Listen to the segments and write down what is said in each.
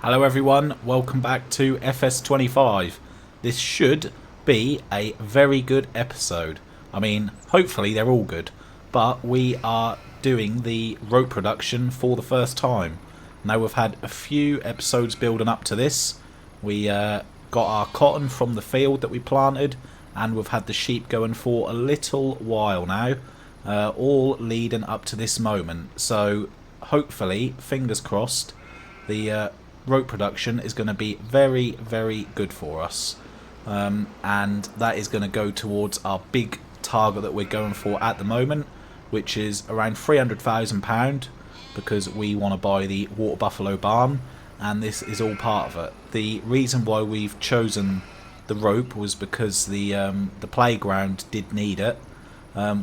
Hello everyone, welcome back to FS25. This should be a very good episode. I mean, hopefully they're all good, but we are doing the rope production for the first time. Now we've had a few episodes building up to this. We got our cotton from the field that we planted, and we've had the sheep going for a little while now, all leading up to this moment. So hopefully, fingers crossed, the rope production is going to be very, very good for us, and that is going to go towards our big target that we're going for at the moment, which is around £300,000, because we want to buy the water buffalo barn, and this is all part of it. The reason why we've chosen the rope was because the playground did need it.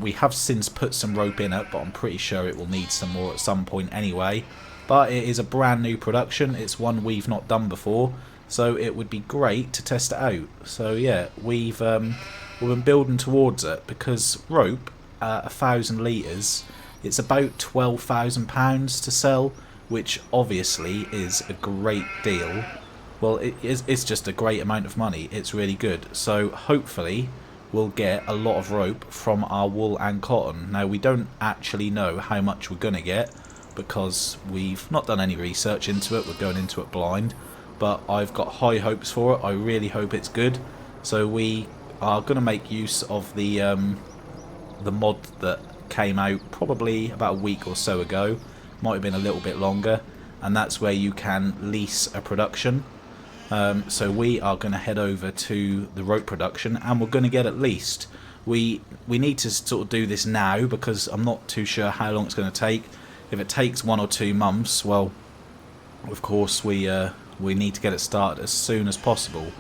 We have since put some rope in it, but I'm pretty sure it will need some more at some point anyway. But it is a brand new production. It's one we've not done before, so it would be great to test it out. So yeah, we've been building towards it, because rope, 1,000 litres, it's about £12,000 to sell, which obviously is a great deal. Well, it's just a great amount of money. It's really good. So hopefully we'll get a lot of rope from our wool and cotton. Now, we don't actually know how much we're going to get, because we've not done any research into it. We're going into it blind, but I've got high hopes for it. I really hope it's good. So we are going to make use of the mod that came out probably about a week or so ago. Might have been a little bit longer, and that's where you can lease a production. So we are going to head over to the rope production, and we're going to get at least. We need to sort of do this now, because I'm not too sure how long it's going to take. If it takes 1 or 2 months, well, of course we need to get it started as soon as possible.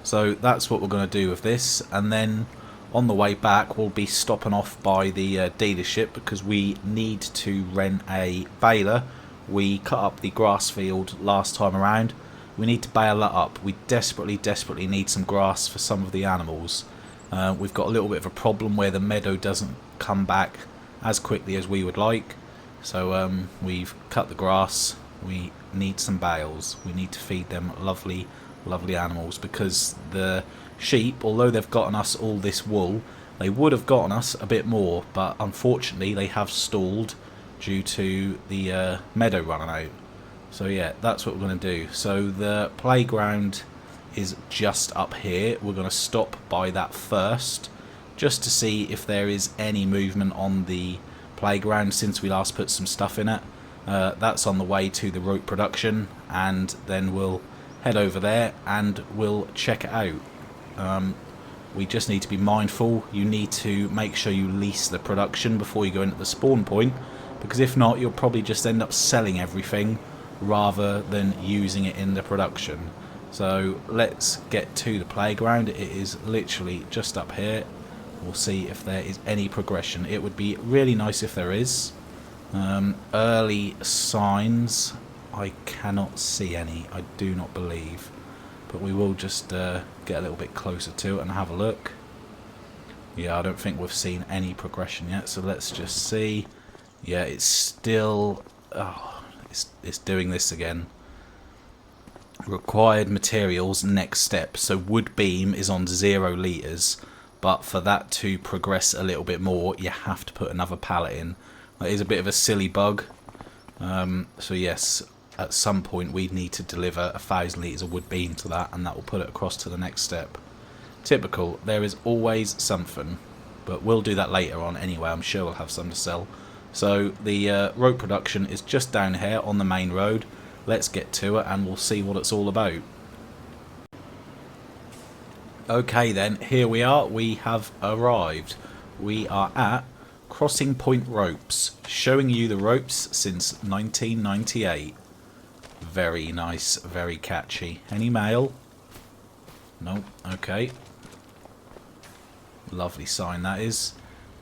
So that's what we're going to do with this, and then on the way back we'll be stopping off by the dealership, because we need to rent a baler. We cut up the grass field last time around. We need to bale that up. We desperately need some grass for some of the animals. We've got a little bit of a problem where the meadow doesn't come back as quickly as we would like. So we've cut the grass. We need some bales. We need to feed them lovely animals, because the sheep, although they've gotten us all this wool, they would have gotten us a bit more, but unfortunately they have stalled due to the meadow running out. So yeah, that's what we're going to do. So the playground is just up here. We're going to stop by that first, just to see if there is any movement on the playground since we last put some stuff in it. That's on the way to the rope production, and then we'll head over there and we'll check it out. We just need to be mindful. You need to make sure you lease the production before you go into the spawn point, because if not, you'll probably just end up selling everything rather than using it in the production. So let's get to the playground. It is literally just up here. We'll see if there is any progression. It would be really nice if there is. Early signs, I cannot see any. I do not believe. But we will just get a little bit closer to it and have a look. Yeah, I don't think we've seen any progression yet. So let's just see. Yeah, it's still... Oh, it's doing this again. Required materials, next step. So wood beam is on 0 litres. But for that to progress a little bit more, you have to put another pallet in. That is a bit of a silly bug. So yes, at some point we need to deliver 1,000 litres of wood beam to that, and that will put it across to the next step. Typical, there is always something, but we'll do that later on anyway. I'm sure we'll have some to sell. So the rope production is just down here on the main road. Let's get to it and we'll see what it's all about. Okay then, here we are. We have arrived. We are at Crossing Point Ropes, showing you the ropes since 1998. Very nice, very catchy. Any mail? Nope. Okay. Lovely sign that is.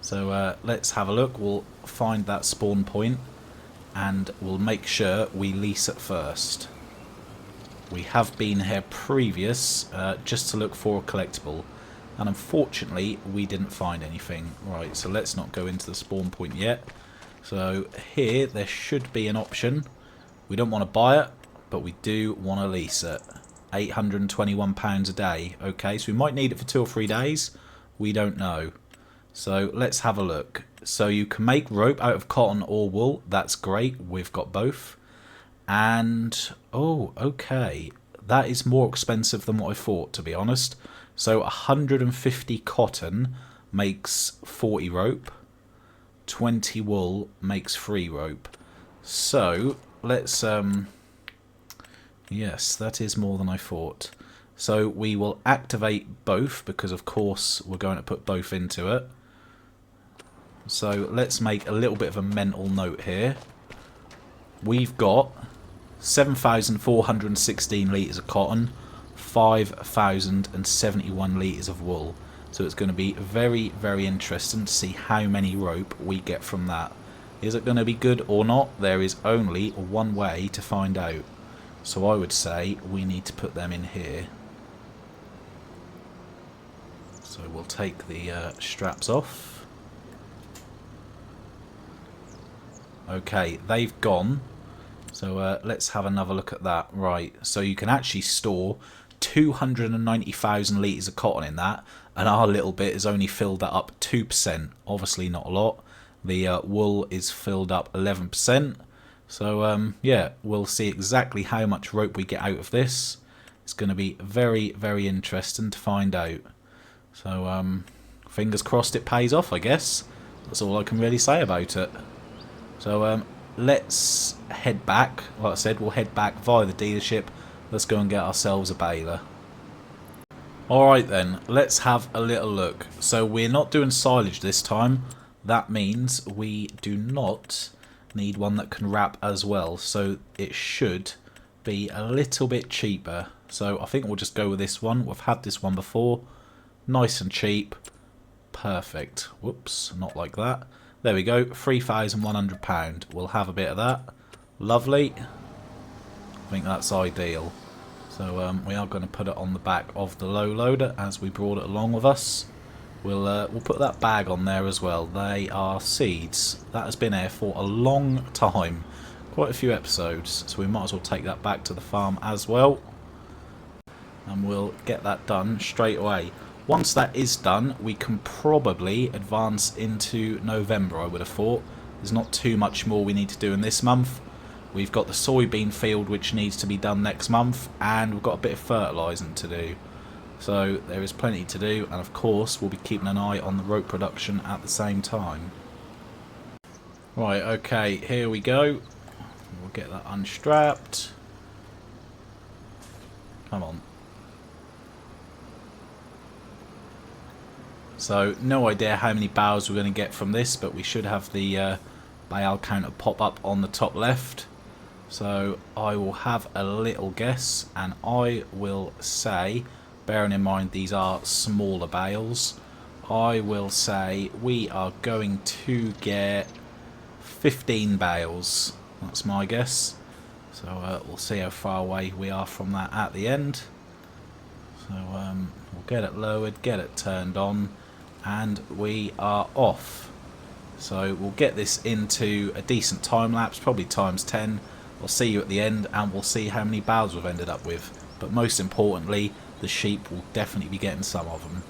So let's have a look. We'll find that spawn point and we'll make sure we lease it first. We have been here previous just to look for a collectible, and unfortunately we didn't find anything. Right, so let's not go into the spawn point yet. So here there should be an option. We don't want to buy it, but we do want to lease it. £821 a day. Okay, so we might need it for 2 or 3 days. We don't know. So let's have a look. So you can make rope out of cotton or wool. That's great. We've got both. And, oh, okay. That is more expensive than what I thought, to be honest. So 150 cotton makes 40 rope. 20 wool makes 3 rope. So let's yes, that is more than I thought. So we will activate both because of course we're going to put both into it. So let's make a little bit of a mental note here. We've got 7,416 litres of cotton, 5,071 litres of wool. So it's going to be very, very interesting to see how many rope we get from that. Is it going to be good or not? There is only one way to find out. So I would say we need to put them in here. So we'll take the straps off. Okay, they've gone. So let's have another look at that. Right, so you can actually store 290,000 litres of cotton in that, and our little bit has only filled that up 2%. Obviously not a lot. The wool is filled up 11%. So yeah, we'll see exactly how much rope we get out of this. It's going to be very, very interesting to find out. So fingers crossed it pays off, I guess. That's all I can really say about it. So let's head back. Like I said, we'll head back via the dealership. Let's go and get ourselves a baler. Alright then, let's have a little look. So we're not doing silage this time. That means we do not need one that can wrap as well. So it should be a little bit cheaper. So I think we'll just go with this one. We've had this one before. Nice and cheap. Perfect. Whoops, not like that. There we go, £3,100. We'll have a bit of that. Lovely. I think that's ideal. So we are going to put it on the back of the low loader as we brought it along with us. We'll put that bag on there as well. They are seeds. That has been here for a long time. Quite a few episodes. So we might as well take that back to the farm as well. And we'll get that done straight away. Once that is done, we can probably advance into November, I would have thought. There's not too much more we need to do in this month. We've got the soybean field which needs to be done next month, and we've got a bit of fertilising to do. So there is plenty to do, and of course we'll be keeping an eye on the rope production at the same time. Right, okay, here we go. We'll get that unstrapped. Come on. So no idea how many bales we're going to get from this, but we should have the bale counter pop up on the top left. So I will have a little guess, and I will say, bearing in mind these are smaller bales, I will say we are going to get 15 bales. That's my guess. So we'll see how far away we are from that at the end. So we'll get it lowered, get it turned on, and we are off. So we'll get this into a decent time lapse, probably times 10. I'll see you at the end, and we'll see how many bales we've ended up with. But most importantly, the sheep will definitely be getting some of them.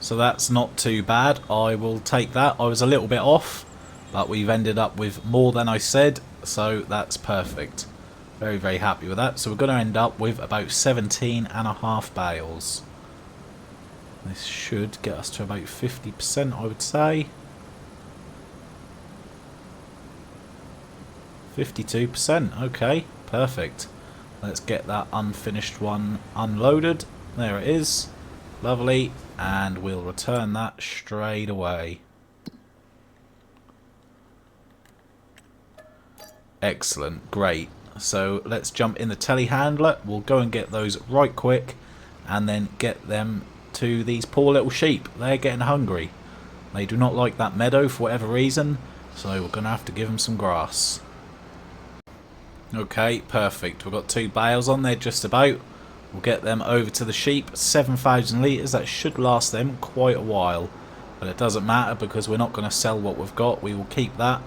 So that's not too bad. I will take that. I was a little bit off, but we've ended up with more than I said, so that's perfect. Very, very happy with that. So we're going to end up with about 17.5 bales. This should get us to about 50%, I would say. 52%. Okay, perfect. Let's get that unfinished one unloaded. There it is. Lovely. And we'll return that straight away. Excellent. Great. So let's jump in the telehandler. We'll go and get those right quick and then get them to these poor little sheep. They're getting hungry. They do not like that meadow for whatever reason, so we're going to have to give them some grass. Okay, perfect. We've got 2 bales on there just about. We'll get them over to the sheep. 7,000 litres. That should last them quite a while. But it doesn't matter because we're not going to sell what we've got. We will keep that.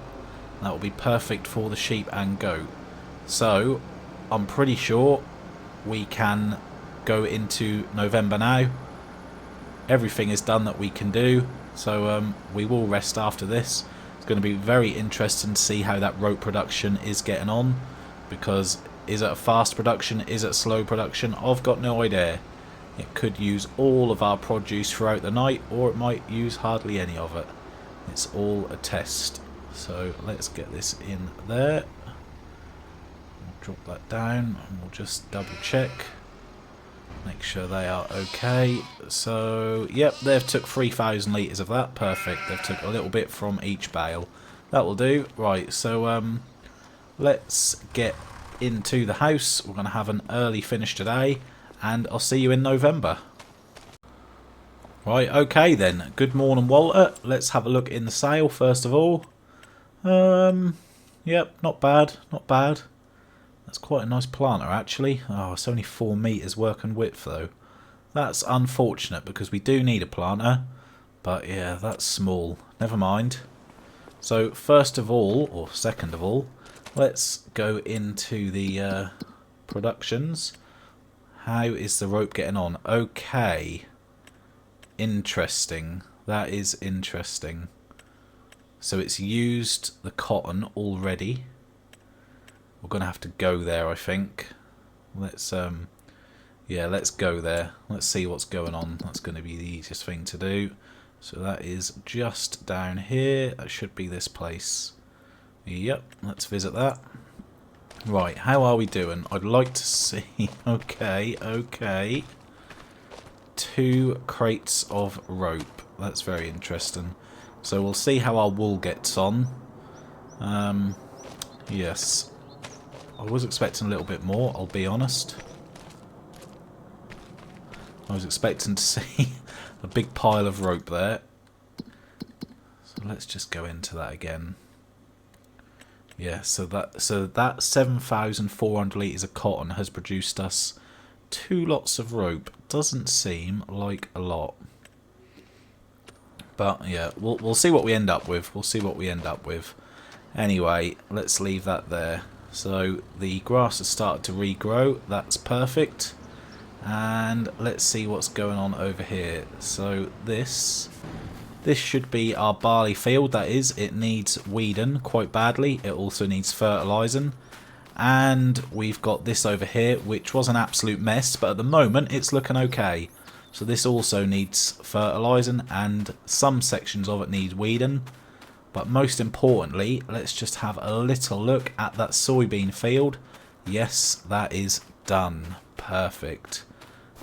That will be perfect for the sheep and goat. So, I'm pretty sure we can go into November now. Everything is done that we can do. So, we will rest after this. It's going to be very interesting to see how that rope production is getting on. Because, is it a fast production? Is it a slow production? I've got no idea. It could use all of our produce throughout the night, or it might use hardly any of it. It's all a test. So let's get this in there. We'll drop that down and we'll just double check. Make sure they are okay. So, yep, they've took 3,000 litres of that. Perfect. They've took a little bit from each bale. That will do. Right, so let's get into the house. We're going to have an early finish today. And I'll see you in November. Right, okay then. Good morning, Walter. Let's have a look in the sale first of all. Yep, not bad, not bad. That's quite a nice planter actually. Oh, it's only 4 metres working width though. That's unfortunate because we do need a planter. But yeah, that's small. Never mind. So first of all, or second of all, let's go into the productions. How is the rope getting on? Okay. Interesting. That is interesting. So it's used the cotton already. We're going to have to go there, I think. Let's yeah, let's go there. Let's see what's going on. That's going to be the easiest thing to do. So that is just down here. That should be this place. Yep, let's visit that. Right, how are we doing? I'd like to see... Okay, okay. 2 crates of rope. That's very interesting. So we'll see how our wool gets on. Yes. I was expecting a little bit more, I'll be honest. I was expecting to see a big pile of rope there. So let's just go into that again. Yeah, so that 7,400 litres of cotton has produced us 2 lots of rope. Doesn't seem like a lot. But yeah, we'll see what we end up with. We'll see what we end up with. Anyway, let's leave that there. So the grass has started to regrow. That's perfect. And let's see what's going on over here. So this should be our barley field. That is, it needs weeding quite badly. It also needs fertilising. And we've got this over here, which was an absolute mess, but at the moment it's looking okay. So this also needs fertilising, and some sections of it need weeding. But most importantly, let's just have a little look at that soybean field. Yes, that is done. Perfect.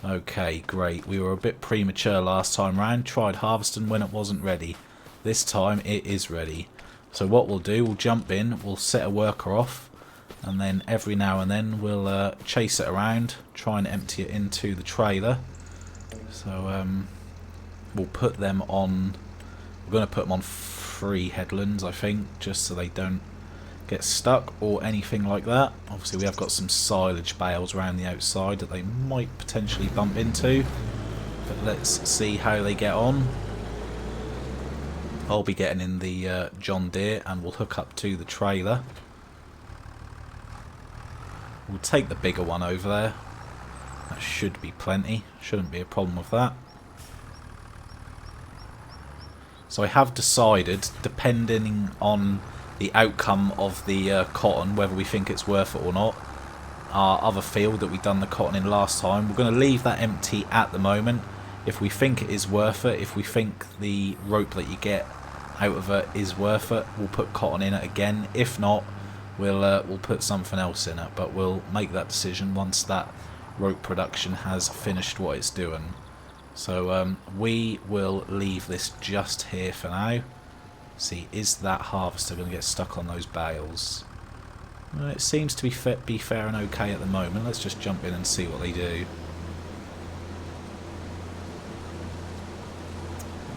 Okay, great. We were a bit premature last time round. Tried harvesting when it wasn't ready. This time it is ready. So what we'll do, we'll jump in, we'll set a worker off, and then every now and then we'll chase it around, try and empty it into the trailer. So we'll put them on, we're going to put them on 3 headlands, I think, just so they don't get stuck or anything like that. Obviously we have got some silage bales around the outside that they might potentially bump into, but let's see how they get on. I'll be getting in the John Deere and we'll hook up to the trailer. We'll take the bigger one over there. That should be plenty, shouldn't be a problem with that. So I have decided, depending on the outcome of the cotton, whether we think it's worth it or not, our other field that we done the cotton in last time. We're going to leave that empty at the moment. If we think it is worth it, if we think the rope that you get out of it is worth it, we'll put cotton in it again. If not, we'll put something else in it, but we'll make that decision once that rope production has finished what it's doing. So we will leave this just here for now. See, is that harvester going to get stuck on those bales? Well, it seems to be fair and okay at the moment. Let's just jump in and see what they do.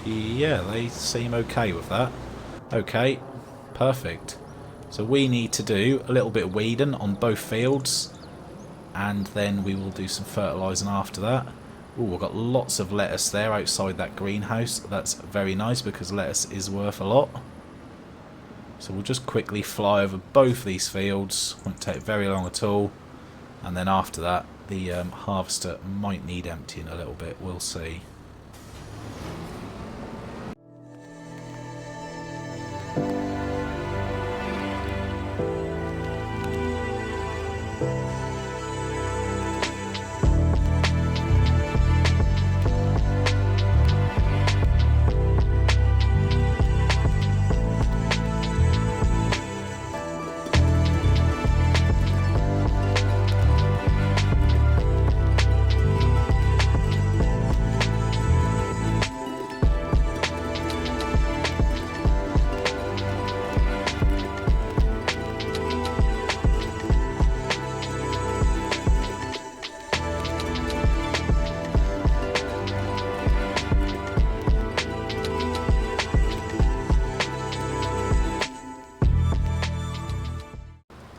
Yeah, they seem okay with that. Okay, perfect. So we need to do a little bit of weeding on both fields, and then we will do some fertilising after that. Oh, we've got lots of lettuce there outside that greenhouse. That's very nice because lettuce is worth a lot. So we'll just quickly fly over both these fields. Won't take very long at all. And then after that, the harvester might need emptying a little bit. We'll see.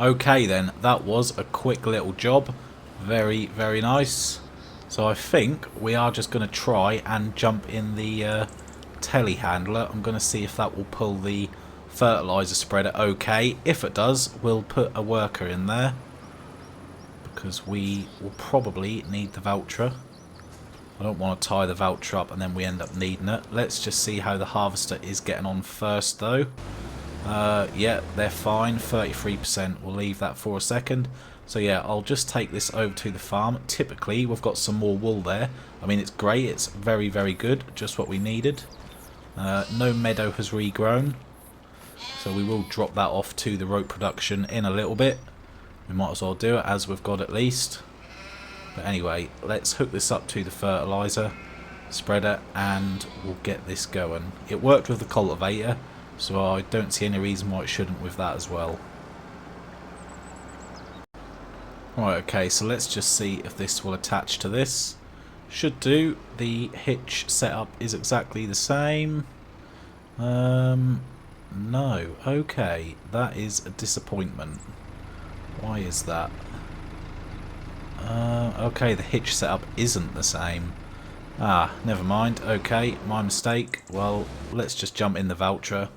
Okay then, that was a quick little job. Very, very nice. So I think we are just going to try and jump in the telehandler. I'm going to see if that will pull the fertiliser spreader okay. If it does, we'll put a worker in there, because we will probably need the Valtra. I don't want to tie the Valtra up and then we end up needing it. Let's just see how the harvester is getting on first though. Yeah, they're fine, 33%. We'll leave that for a second. So yeah, I'll just take this over to the farm. Typically, we've got some more wool there. I mean, it's great. It's very, very good. Just what we needed. No meadow has regrown. So we will drop that off to the rope production in a little bit. We might as well do it as we've got at least. But anyway, let's hook this up to the fertiliser spreader and we'll get this going. It worked with the cultivator, so I don't see any reason why it shouldn't with that as well. Right, okay, so let's just see if this will attach to this. Should do. The hitch setup is exactly the same. No. Okay, that is a disappointment. Why is that? Okay, the hitch setup isn't the same. Ah, never mind. Okay, my mistake. Well, let's just jump in the Valtra.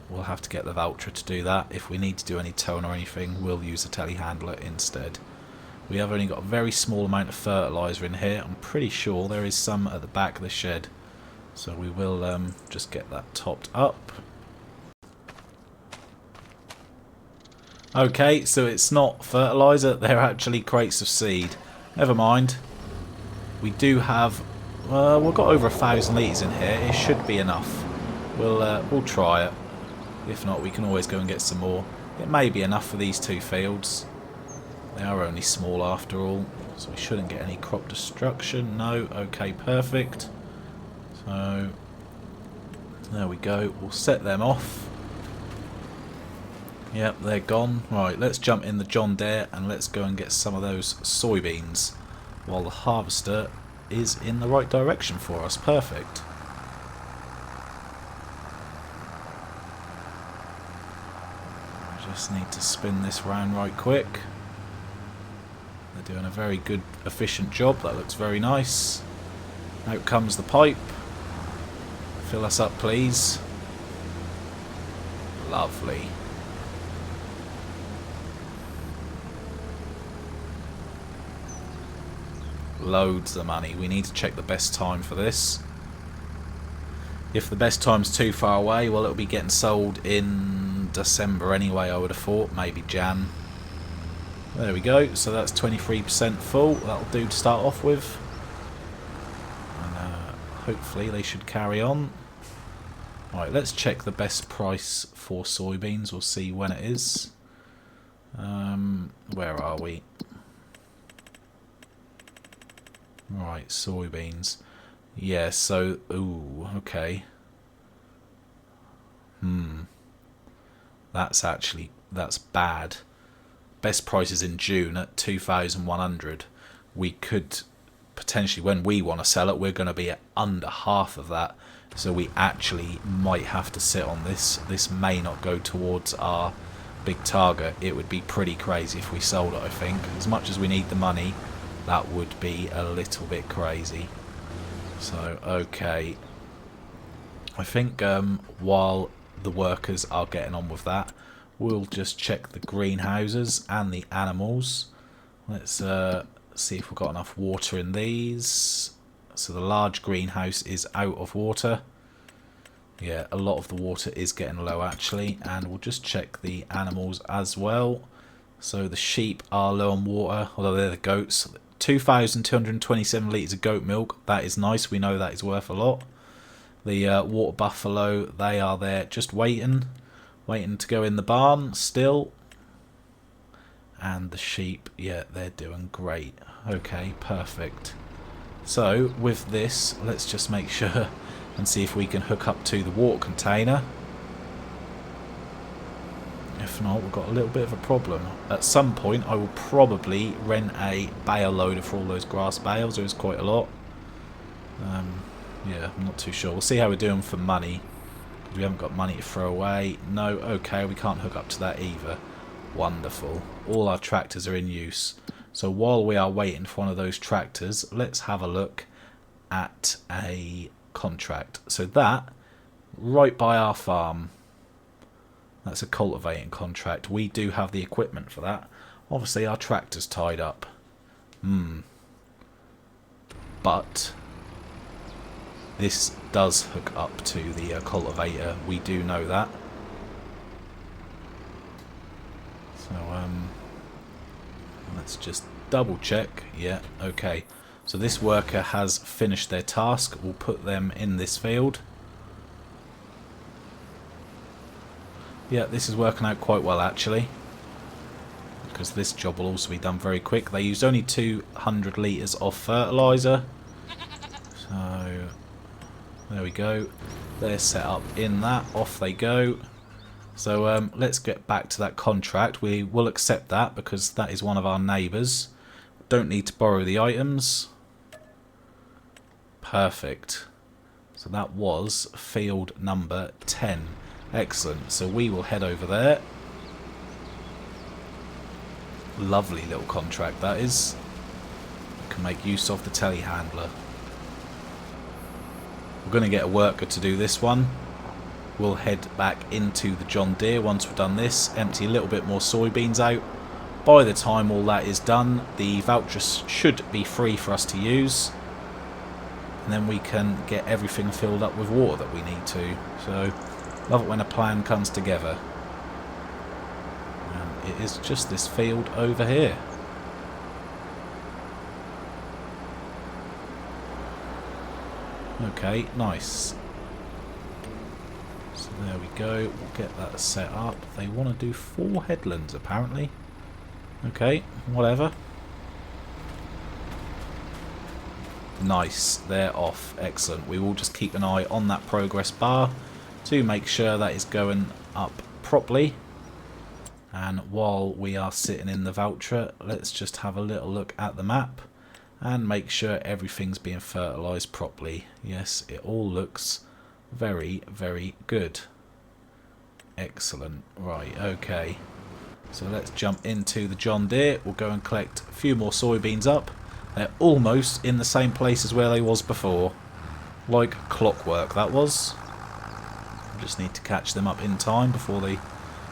We'll have to get the Valtra to do that. If we need to do any towing or anything, we'll use a telehandler instead. We have only got a very small amount of fertiliser in here. I'm pretty sure there is some at the back of the shed. So we will just get that topped up. Okay, so it's not fertiliser, they're actually crates of seed. Never mind. We do have, we've got over 1,000 litres in here. It should be enough. We'll try it. If not, we can always go and get some more. It may be enough for these two fields. They are only small after all, so we shouldn't get any crop destruction. No, okay, perfect. So, there we go. We'll set them off. Yep, they're gone. Right, let's jump in the John Deere and let's go and get some of those soybeans while the harvester is in the right direction for us. Perfect. Just need to spin this round right quick. They're doing a very good, efficient job. That looks very nice. Out comes the pipe. Fill us up, please. Lovely. Loads of money. We need to check the best time for this. If the best time's too far away, well, it'll be getting sold in December anyway, I would have thought. Maybe Jan. There we go. So that's 23% full. That'll do to start off with. And hopefully they should carry on. Right, let's check the best price for soybeans. We'll see when it is. Where are we? Right, soybeans. Yeah, so... Ooh, okay. That's bad. Best price is in June at 2,100. We could potentially, when we want to sell it, we're going to be at under half of that. So we actually might have to sit on this. This may not go towards our big target. It would be pretty crazy if we sold it, I think. As much as we need the money, that would be a little bit crazy. So, okay. I think while the workers are getting on with that, we'll just check the greenhouses and the animals. Let's see if we've got enough water in these. So the large greenhouse is out of water. Yeah, a lot of the water is getting low actually. And we'll just check the animals as well. So the sheep are low on water, although they're the goats. 2,227 litres of goat milk. That is nice. We know that is worth a lot. The water buffalo, they are there just waiting to go in the barn still. And the sheep, yeah, they're doing great. Okay, perfect. So with this, let's just make sure and see if we can hook up to the water container. If not, we've got a little bit of a problem. At some point, I will probably rent a bale loader for all those grass bales. There's quite a lot. Yeah, I'm not too sure. We'll see how we're doing for money. We haven't got money to throw away. No, okay, we can't hook up to that either. Wonderful. All our tractors are in use. So while we are waiting for one of those tractors, let's have a look at a contract. So that, right by our farm, that's a cultivating contract. We do have the equipment for that. Obviously our tractor's tied up. But this does hook up to the cultivator. We do know that. So let's just double check. Yeah, okay. So this worker has finished their task. We'll put them in this field. Yeah, this is working out quite well actually, because this job will also be done very quick. They used only 200 litres of fertiliser. So there we go. They're set up in that. Off they go. So let's get back to that contract. We will accept that because that is one of our neighbours. Don't need to borrow the items. Perfect. So that was field number 10. Excellent. So we will head over there. Lovely little contract that is. We can make use of the telehandler. We're going to get a worker to do this one. We'll head back into the John Deere once we've done this. Empty a little bit more soybeans out. By the time all that is done, the voucher should be free for us to use. And then we can get everything filled up with water that we need to. So, love it when a plan comes together. And it is just this field over here. Okay, nice. So there we go. We'll get that set up. They want to do 4 headlands apparently. Okay, whatever. Nice, they're off. Excellent. We will just keep an eye on that progress bar to make sure that is going up properly. And while we are sitting in the voucher, let's just have a little look at the map and make sure everything's being fertilised properly. Yes, it all looks very, very good. Excellent. Right, okay. So let's jump into the John Deere. We'll go and collect a few more soybeans up. They're almost in the same place as where they was before. Like clockwork, that was. Just need to catch them up in time before they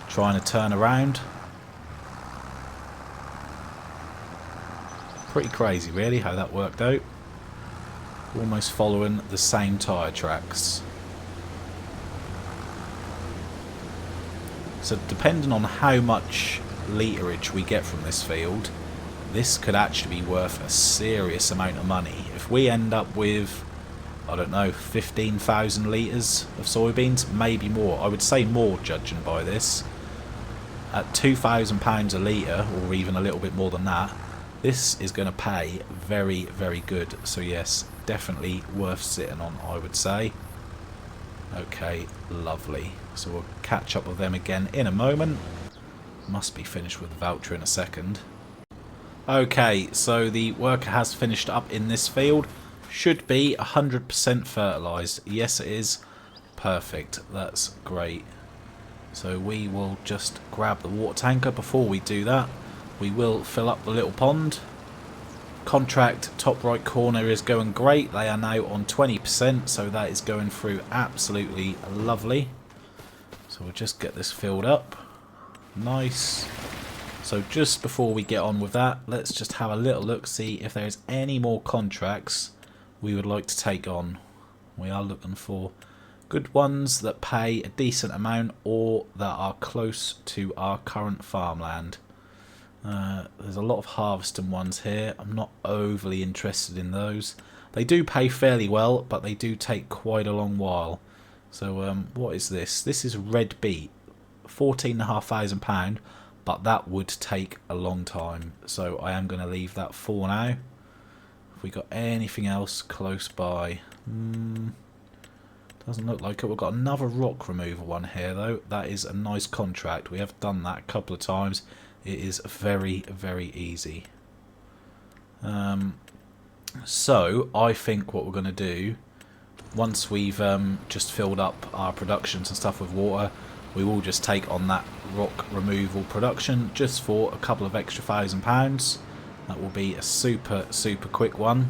try and turn around. Pretty crazy really how that worked out. Almost following the same tyre tracks. So depending on how much literage we get from this field, this could actually be worth a serious amount of money. If we end up with, I don't know, 15,000 litres of soybeans, maybe more. I would say more, judging by this. At £2,000 a litre, or even a little bit more than that, this is going to pay very, very good. So yes, definitely worth sitting on, I would say. Okay, lovely. So we'll catch up with them again in a moment. Must be finished with the voucher in a second. Okay, so the worker has finished up in this field. Should be 100% fertilised. Yes, it is. Perfect. That's great. So we will just grab the water tanker. Before we do that, we will fill up the little pond. Contract top right corner is going great. They are now on 20%, so that is going through absolutely lovely. So we'll just get this filled up. Nice. So just before we get on with that, let's just have a little look, see if there's any more contracts we would like to take on. We are looking for good ones that pay a decent amount or that are close to our current farmland. There's a lot of harvesting ones here. I'm not overly interested in those. They do pay fairly well, but they do take quite a long while. So what is this? This is red beet, £14,500, but that would take a long time. So I am going to leave that for now. Have we got anything else close by? Doesn't look like it. We've got another rock removal one here though. That is a nice contract. We have done that a couple of times. It is very, very easy. So I think what we're going to do, once we've just filled up our productions and stuff with water, we will just take on that rock removal production just for a couple of extra £1,000. That will be a super, super quick one.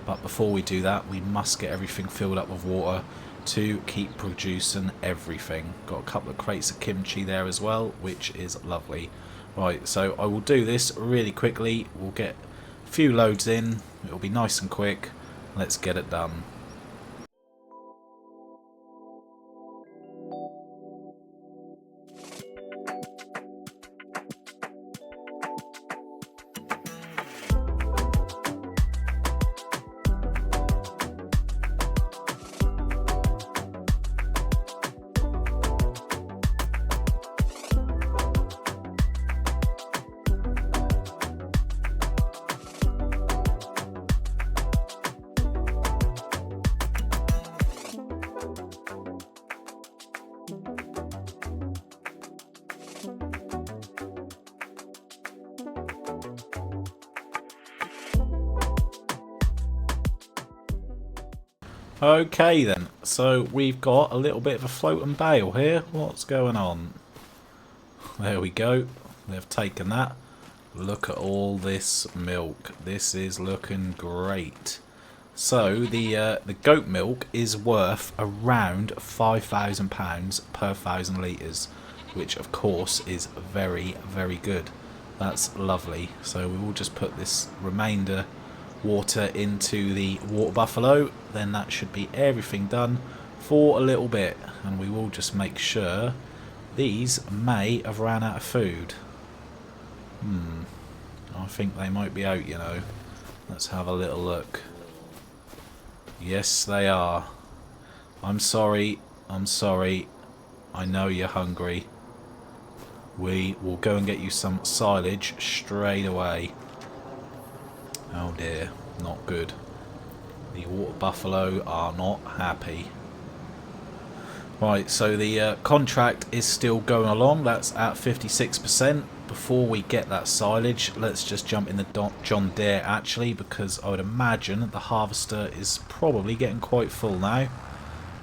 But before we do that, we must get everything filled up with water to keep producing everything. Got a couple of crates of kimchi there as well, which is lovely. Right, so I will do this really quickly. We'll get a few loads in. It'll be nice and quick. Let's get it done. Okay then, so we've got a little bit of a floating bale here. What's going on? There we go. They've taken that. Look at all this milk. This is looking great. So the goat milk is worth around £5,000 per 1,000 litres, which of course is very, very good. That's lovely. So we will just put this remainder water into the water buffalo, then that should be everything done for a little bit, and we will just make sure these may have ran out of food. I think they might be out, you know. Let's have a little look. Yes, they are. I'm sorry, I know you're hungry. We will go and get you some silage straight away. Oh dear, not good. The water buffalo are not happy. Right, so the contract is still going along. That's at 56%. Before we get that silage, let's just jump in the John Deere actually, because I would imagine the harvester is probably getting quite full now.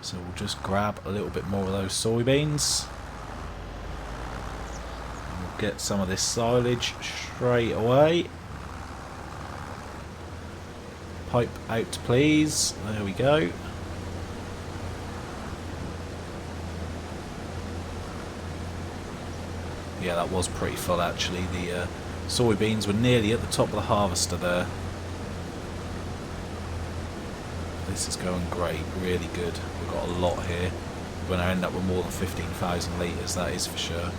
So we'll just grab a little bit more of those soybeans. And we'll get some of this silage straight away. Pipe out, please. There we go. Yeah, that was pretty full actually. The soybeans were nearly at the top of the harvester there. This is going great, really good. We've got a lot here. We're going to end up with more than 15,000 litres, that is for sure.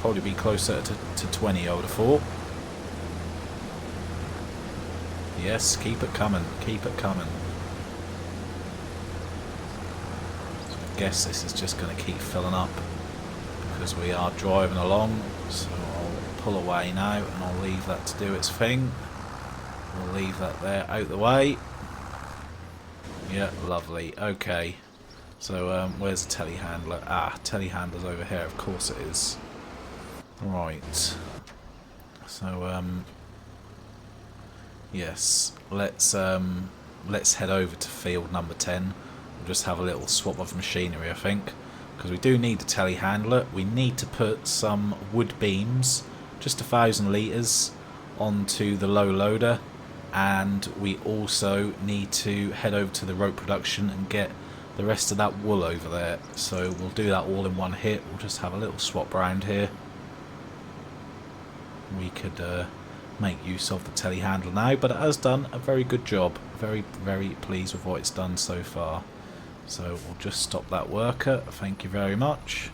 probably be closer to 20, I would have thought. Yes, keep it coming, keep it coming. So I guess this is just going to keep filling up because we are driving along. So I'll pull away now and I'll leave that to do its thing. We'll leave that there out the way. Yeah, lovely. Okay. So where's the telehandler? Ah, telehandler's over here. Of course it is. Right. So yes, let's head over to field number 10. We'll just have a little swap of machinery, I think, because we do need a telehandler. We need to put some wood beams, just 1,000 litres, onto the low loader, and we also need to head over to the rope production and get the rest of that wool over there. So we'll do that all in one hit. We'll just have a little swap around here. We could make use of the telehandler now, but it has done a very good job. Very, very pleased with what it's done so far. So we'll just stop that worker. Thank you very much.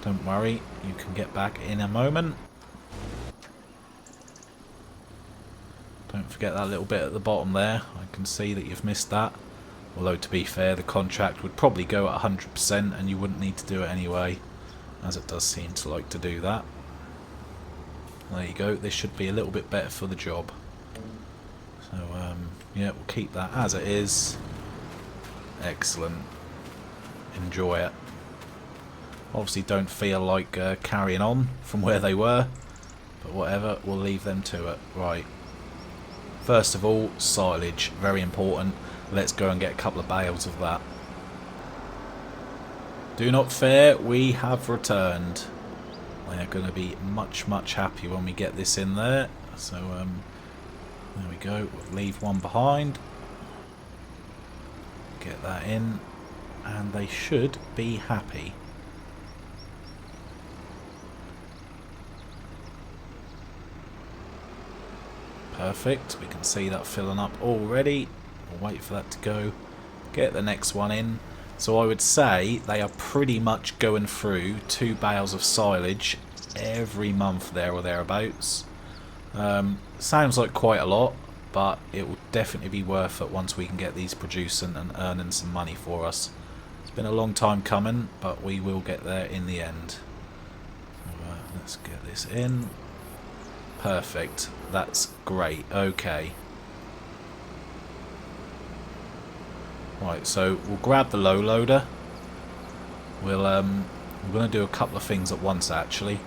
Don't worry, you can get back in a moment. Don't forget that little bit at the bottom there. I can see that you've missed that. Although, to be fair, the contract would probably go at 100% and you wouldn't need to do it anyway, as it does seem to like to do that. There you go. This should be a little bit better for the job. So, yeah, we'll keep that as it is. Excellent. Enjoy it. Obviously don't feel like carrying on from where they were, but whatever, we'll leave them to it. Right. First of all, silage, very important. Let's go and get a couple of bales of that. Do not fear, we have returned. They are going to be much, much happy when we get this in there. So, there we go. We'll leave one behind. Get that in, and they should be happy. Perfect, we can see that filling up already. We'll wait for that to go. Get the next one in. So I would say they are pretty much going through 2 bales of silage every month there or thereabouts. Sounds like quite a lot, but it will definitely be worth it once we can get these producing and earning some money for us. It's been a long time coming, but we will get there in the end. So, let's get this in. Perfect. That's great. Okay. Right, so we'll grab the low loader. We're going to do a couple of things at once actually.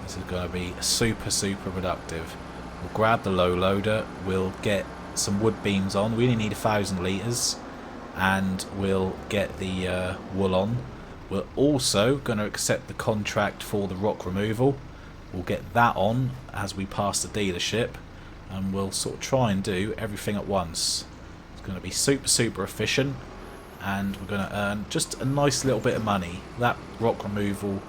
This is going to be super, super productive. We'll grab the low loader. We'll get some wood beams on. We only need 1,000 litres, and we'll get the wool on. We're also going to accept the contract for the rock removal. We'll get that on as we pass the dealership, and we'll sort of try and do everything at once. It's going to be super, super efficient, and we're going to earn just a nice little bit of money. That rock removal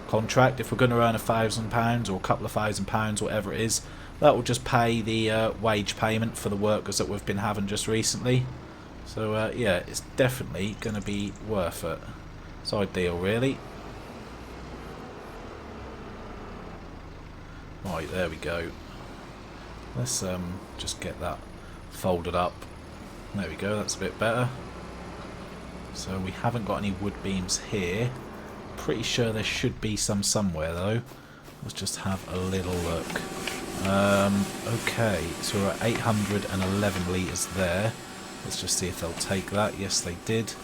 contract, if we're going to earn £1,000 or a couple of £1,000, whatever it is, that will just pay the wage payment for the workers that we've been having just recently. So yeah, it's definitely going to be worth it. It's ideal, really. Right, there we go. Let's just get that folded up. There we go, that's a bit better. So we haven't got any wood beams here. Pretty sure there should be some somewhere though. Let's just have a little look. Okay, so we're at 811 litres there. Let's just see if they'll take that. Yes, they did.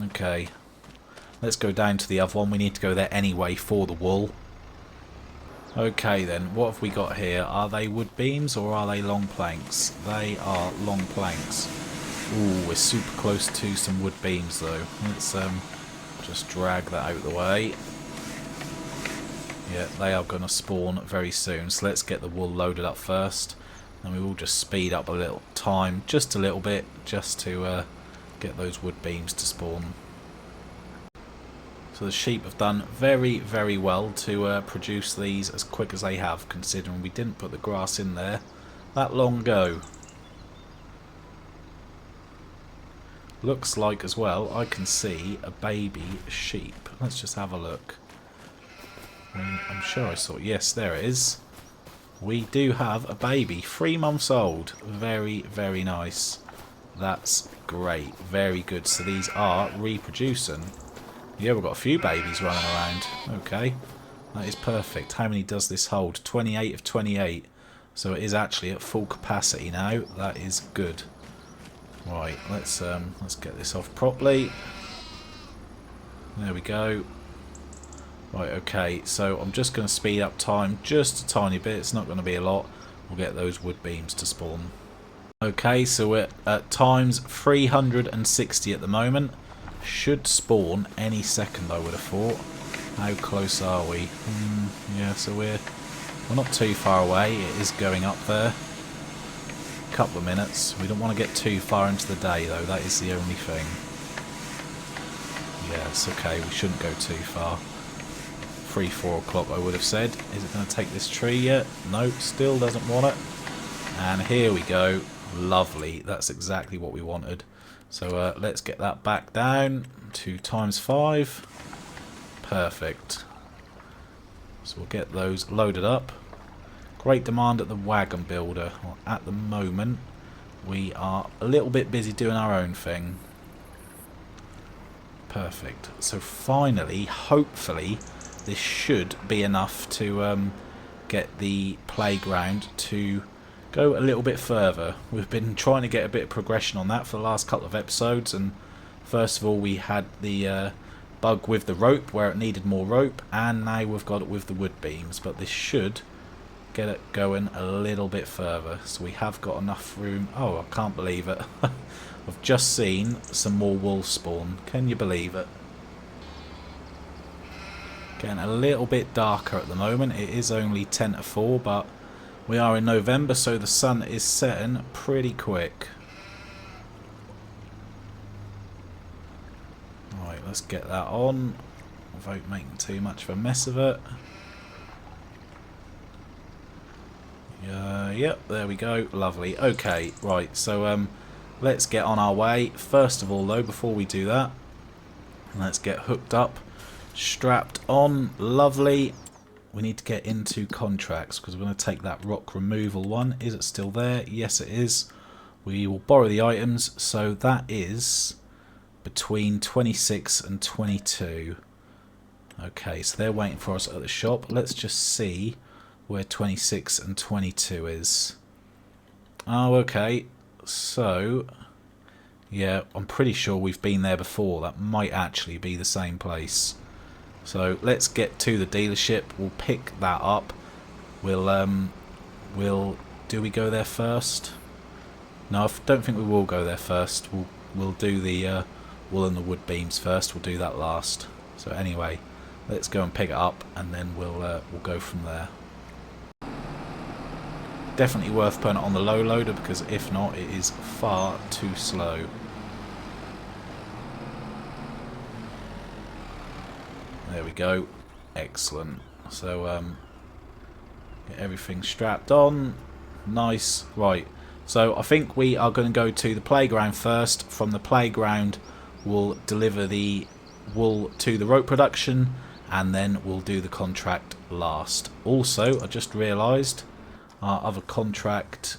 Okay. Let's go down to the other one. We need to go there anyway for the wool. Okay then, what have we got here? Are they wood beams or are they long planks? They are long planks. Ooh, we're super close to some wood beams though. Let's just drag that out of the way. Yeah, they are going to spawn very soon, so let's get the wool loaded up first. And we will just speed up a little time, just a little bit, just to get those wood beams to spawn. So the sheep have done very, very well to produce these as quick as they have, considering we didn't put the grass in there that long ago. looks like as well I can see a baby sheep. Let's just have a look. I'm sure I saw it. Yes, there it is. We do have a baby, 3 months old. Very, very nice. That's great. Very good. So these are reproducing. Yeah, we've got a few babies running around. Okay. That is perfect. How many does this hold? 28 of 28. So it is actually at full capacity now. That is good. Right, let's get this off properly. There we go. Right, okay, so I'm just going to speed up time just a tiny bit. It's not going to be a lot. We'll get those wood beams to spawn. Okay, so we're at times 360 at the moment. Should spawn any second, I would have thought. How close are we? Yeah, so we're not too far away. It is going up there. Couple of minutes. We don't want to get too far into the day, though. That is the only thing. Yeah, it's okay. We shouldn't go too far. 3-4 o'clock, I would have said. Is it going to take this tree yet? No, still doesn't want it. And here we go. Lovely. That's exactly what we wanted. So let's get that back down to ×5. Perfect. So we'll get those loaded up. Great demand at the wagon builder. Well, at the moment, we are a little bit busy doing our own thing. Perfect. So finally, hopefully, this should be enough to get the playground to go a little bit further. We've been trying to get a bit of progression on that for the last couple of episodes, and first of all we had the bug with the rope where it needed more rope, and now we've got it with the wood beams, but this should get it going a little bit further. So we have got enough room. Oh, I can't believe it. I've just seen some more wool spawn. Can you believe it? Getting a little bit darker at the moment. It is only 10 to 4, but we are in November, so the sun is setting pretty quick. Right, let's get that on without making too much of a mess of it. Yep, there we go. Lovely. Okay, right, so let's get on our way. First of all, though, before we do that, let's get hooked up, strapped on. Lovely. We need to get into contracts because we're going to take that rock removal one. Is it still there? Yes, it is. We will borrow the items. So that is between 26 and 22. Okay, so they're waiting for us at the shop. Let's just see where 26 and 22 is. Oh, okay. So, yeah, I'm pretty sure we've been there before. That might actually be the same place. So let's get to the dealership. We'll pick that up. We'll do we go there first? No, I don't think we will go there first. We'll do the wool and the wood beams first. We'll do that last. So anyway, let's go and pick it up, and then we'll go from there. Definitely worth putting it on the low loader, because if not, it is far too slow. There we go. Excellent. So get everything strapped on. Nice. Right. So I think we are going to go to the playground first. From the playground, we'll deliver the wool to the rope production, and then we'll do the contract last. Also, I just realised our other contract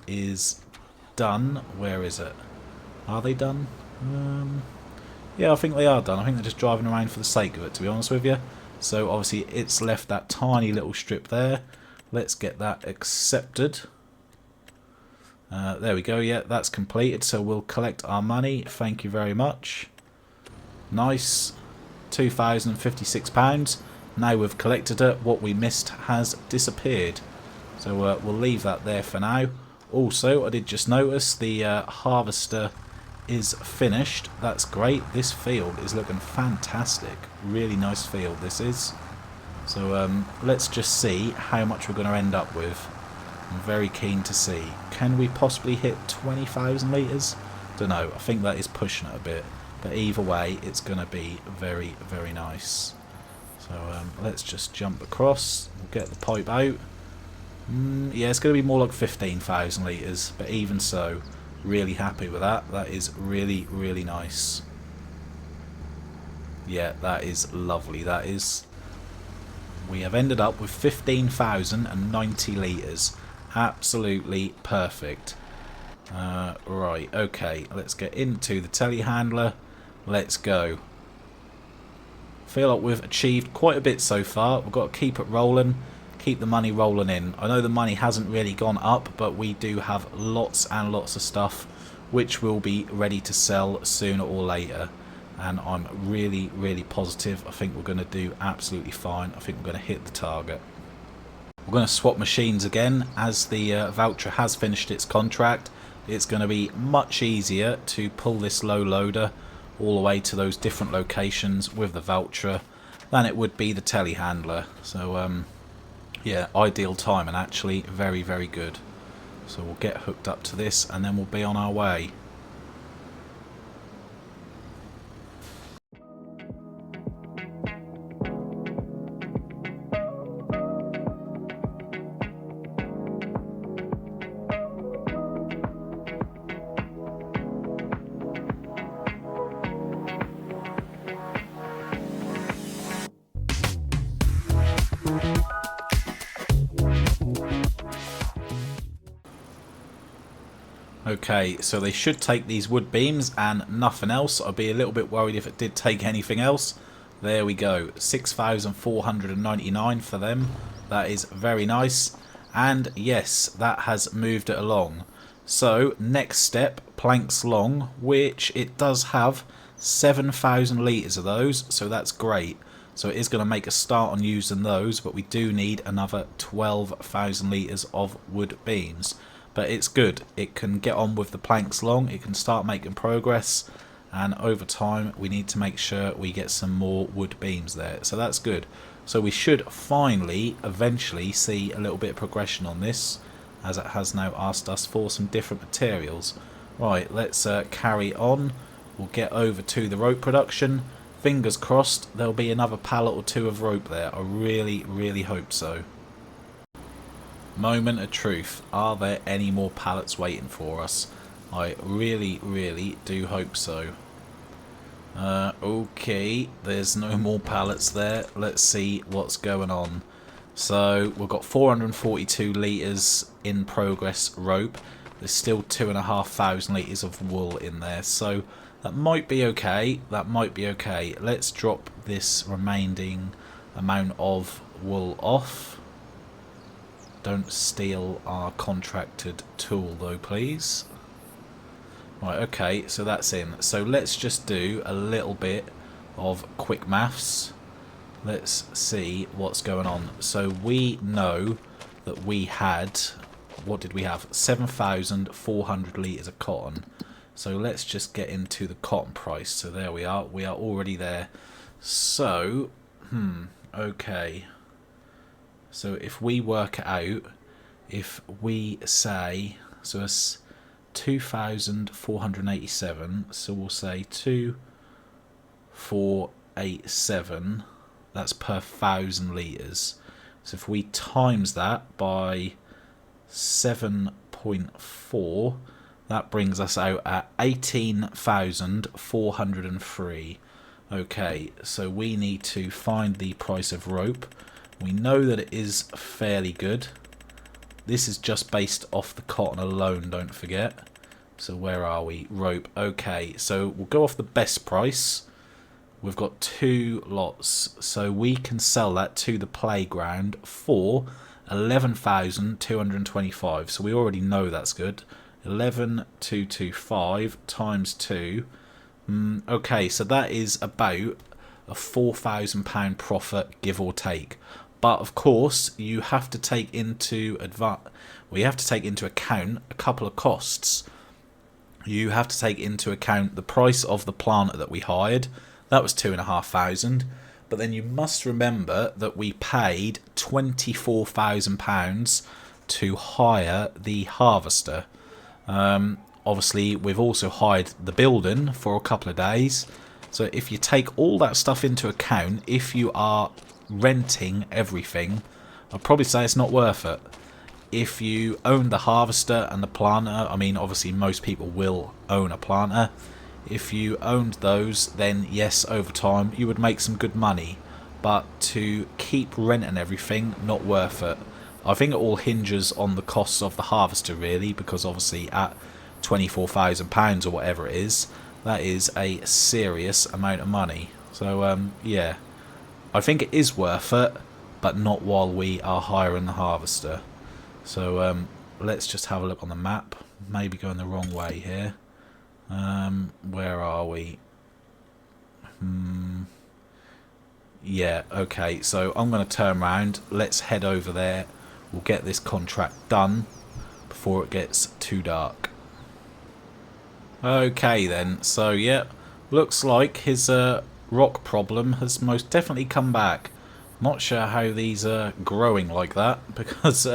is done. Where is it? Are they done? Yeah, I think they are done. I think they're just driving around for the sake of it, to be honest with you. So obviously it's left that tiny little strip there. Let's get that accepted. There we go. Yeah, that's completed. So we'll collect our money. Thank you very much. Nice. £2,056. Now we've collected it. What we missed has disappeared. So we'll leave that there for now. Also, I did just notice the harvester is finished. That's great. This field is looking fantastic. Really nice field this is. So let's just see how much we're going to end up with. I'm very keen to see. Can we possibly hit 20,000 litres? Don't know. I think that is pushing it a bit. But either way, it's going to be very, very nice. So let's just jump across. We'll get the pipe out. Yeah, it's going to be more like 15,000 litres. But even so, Really happy with that. That is really, really nice. Yeah, that is lovely. That is... We have ended up with 15,090 litres. Absolutely perfect. Right, okay. Let's get into the telehandler. Let's go. Feel like we've achieved quite a bit so far. We've got to keep it rolling. Keep the money rolling in. I know the money hasn't really gone up, but we do have lots and lots of stuff which will be ready to sell sooner or later. And I'm really, really positive. I think we're going to do absolutely fine. I think we're going to hit the target. We're going to swap machines again as the voucher has finished its contract. It's going to be much easier to pull this low loader all the way to those different locations with the voucher than it would be the telehandler. So yeah, ideal timing actually. Very, very good. So we'll get hooked up to this and then we'll be on our way. Okay, so they should take these wood beams and nothing else. I'd be a little bit worried if it did take anything else. There we go, 6,499 for them. That is very nice. And yes, that has moved it along. So next step, planks long, which it does have 7,000 litres of those, so that's great. So it is going to make a start on using those, but we do need another 12,000 litres of wood beams. But it's good. It can get on with the planks long. It can start making progress. And over time, we need to make sure we get some more wood beams there. So that's good. So we should finally, eventually, see a little bit of progression on this, as it has now asked us for some different materials. Right, let's carry on. We'll get over to the rope production. Fingers crossed there'll be another pallet or two of rope there. I really, really hope so. Moment of truth. Are there any more pallets waiting for us? I really, really do hope so. Okay, there's no more pallets there. Let's see what's going on. So we've got 442 litres in progress rope. There's still 2,500 litres of wool in there. So that might be okay. That might be okay. Let's drop this remaining amount of wool off. Don't steal our contracted tool though, please. Right, okay, so that's in. So let's just do a little bit of quick maths. Let's see what's going on. So we know that we had, what did we have? 7,400 litres of cotton. So let's just get into the cotton price. So there we are. We are already there. So, okay. So if we work it out, if we say, so it's 2,487, so we'll say 2,487, that's per 1,000 litres. So if we times that by 7.4, that brings us out at 18,403. Okay, so we need to find the price of rope. We know that it is fairly good. This is just based off the cotton alone, don't forget. So where are we? Rope. Okay, so we'll go off the best price. We've got 2 lots. So we can sell that to the playground for 11,225. So we already know that's good. 11,225 times 2. Okay, so that is about a £4,000 profit, give or take. But of course, you have to take into account a couple of costs. You have to take into account the price of the planter that we hired. That was £2,500. But then you must remember that we paid £24,000 to hire the harvester. Obviously, we've also hired the building for a couple of days. So if you take all that stuff into account, if you are renting everything, I'd probably say it's not worth it. if you own the harvester and the planter, I mean obviously most people will own a planter. If you owned those, then yes, over time you would make some good money, but to keep renting everything, not worth it. I think it all hinges on the costs of the harvester really, because obviously at £24,000 or whatever it is, that is a serious amount of money. So yeah, I think it is worth it, but not while we are hiring the harvester. So let's just have a look on the map. Maybe going the wrong way here. Where are we? Yeah, okay, so I'm going to turn around. Let's head over there. We'll get this contract done before it gets too dark. Okay then, so yeah, looks like his rock problem has most definitely come back. Not sure how these are growing like that, because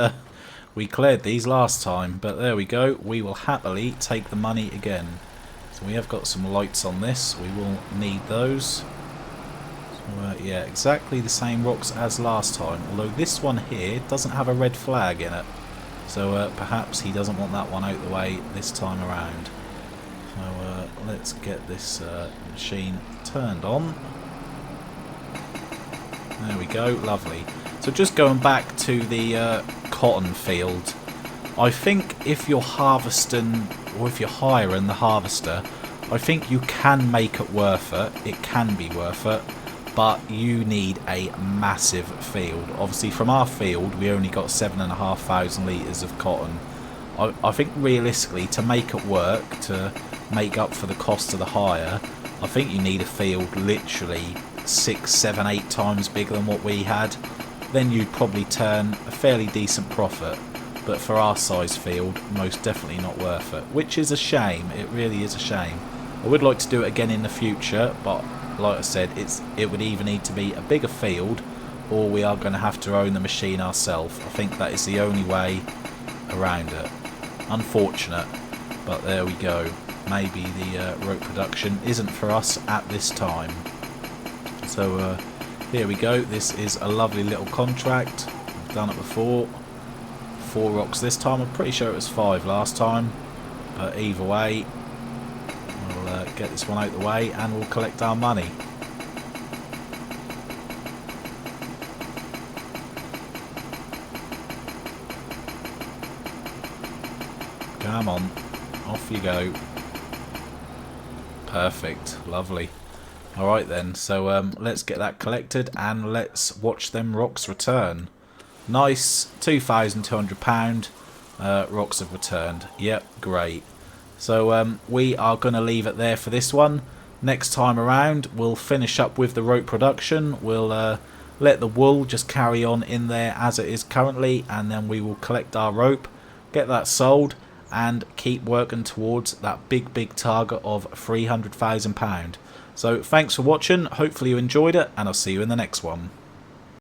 we cleared these last time, but there we go. We will happily take the money again. So we have got some lights on this. We will need those. So, yeah, exactly the same rocks as last time, although this one here doesn't have a red flag in it. So perhaps he doesn't want that one out the way this time around. So let's get this machine turned on. There we go, lovely. So just going back to the cotton field, I think if you're harvesting, or if you're hiring the harvester, I think you can make it worth it. It can be worth it, but you need a massive field. Obviously from our field we only got 7,500 litres of cotton. I think realistically, to make it work, to make up for the cost of the hire, I think you need a field literally 6, 7, 8 times bigger than what we had. Then you'd probably turn a fairly decent profit. But for our size field, most definitely not worth it, which is a shame. It really is a shame. I would like to do it again in the future, but like I said, it would either need to be a bigger field, or we are going to have to own the machine ourselves. I think that is the only way around it. Unfortunate, but there we go. Maybe the rope production isn't for us at this time. So here we go. This is a lovely little contract. I've done it before. 4 rocks this time. I'm pretty sure it was 5 last time, but either way, we'll get this one out the way and we'll collect our money. Come on, off you go. Perfect, lovely. Alright then, so let's get that collected and let's watch them rocks return. Nice, £2,200 rocks have returned. Yep, great. So we are going to leave it there for this one. Next time around we'll finish up with the rope production. We'll let the wool just carry on in there as it is currently, and then we will collect our rope, get that sold, and keep working towards that big target of £300,000. So thanks for watching, hopefully you enjoyed it, and I'll see you in the next one.